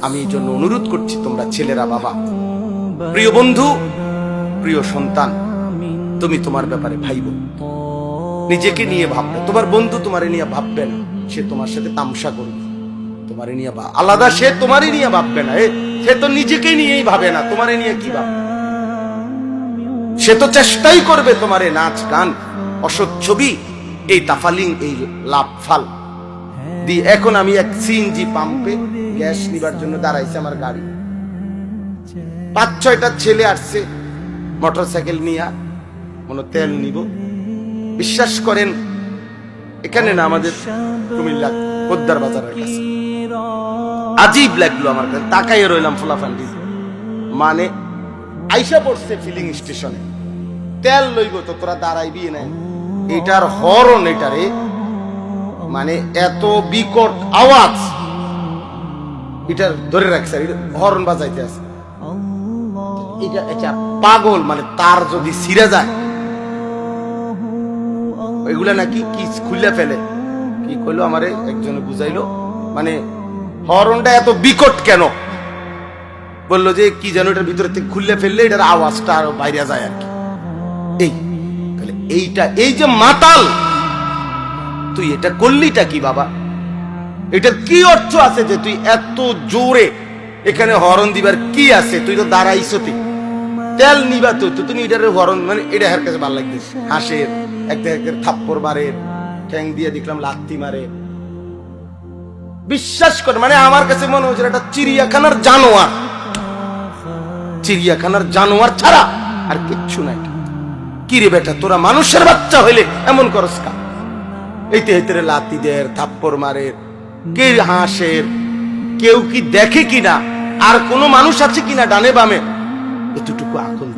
আমি এই জন্য অনুরোধ করছি, তোমরা ছেলেরা, বাবা, প্রিয় বন্ধু, প্রিয় সন্তান, তুমি তোমার ব্যাপারে ভাইব, নিজেকে নিয়ে ভাববে। তোমার বন্ধু তোমারে নিয়ে ভাববে না, সে তোমার সাথে তামসা করবে। তোমারে নিয়ে আলাদা, সে তোমারই নিয়ে ভাববে না, সে তো নিজেকে নিয়েই ভাবে না, তোমারে নিয়ে কি ভাববে? সে তো চেষ্টাই করবে তোমারে নাচ গান, অসৎ ছবি, এই তাফালিং, এই লাভ ফাল দি। এখন আমি এক সিএনজি পাম্পে গ্যাস নিবার জন্য দাঁড়াইছে আমার গাড়ি, 5-6টা ছেলে আসছে মোটরসাইকেল নিয়ে, মনে তেল নিব। বিশ্বাস করেন, এখানে না, আমাদের কুমিল্লা পোদ্দার বাজারের কাছে। আজীব লাগলো আমার কাছে, তাকাইয়ে রইলাম ফুলাফান্ডি। মানে আইসা পড়ছে ফিলিং স্টেশনে, তেল লইব তো তোরা দাঁড়াইবি না। এটার হরন, এটারে মানে এত বিকট আওয়াজ, এটার ধরে রাখছে, হরন বাজাইতে আছে। এটা একটা পাগল, মানে তার যদি ছিঁড়ে যায়, এগুলা নাকি কি খুলে ফেলে। কি কইলো আমারে একজনে বুঝাইলো, মানে হরনটা এত বিকট কেন, বললো যে কি যেন এটার ভিতরে থেকে খুললে ফেললে এটার আওয়াজটা আরো বাইরে যায় আর কি। এইটা, এই যে মাতাল, তুই এটা করলিটা কি বাবা? এটার কি অর্থ আছে যে তুই এত জোরে এখানে হরন দিবার কি আছে? তুই তো দাঁড়াইছো, তেল নিবা তো তুমি এটার হরন, মানে এটা এর কাছে ভালো লাগছে। হাসের এক থাপ্পড় মারে, ঠ্যাং দিয়ে দেখলাম লাত্তি মারে। বিশ্বাস করে, মানে আমার কাছে মনে হচ্ছে এটা চিড়িয়াখানার জানোয়ার, চিড়িয়াখানার জানোয়ার ছাড়া আর কিচ্ছু নাই। কি রে বেটা, তোরা মানুষের বাচ্চা হইলে এমন করস কা? এইতে এইতে লাত্তি দের, থাপ্পড় মারে, কে হাসের, কেউ কি দেখে কিনা, আর কোন মানুষ আছে কিনা ডানে বামে, এতটুকু আকল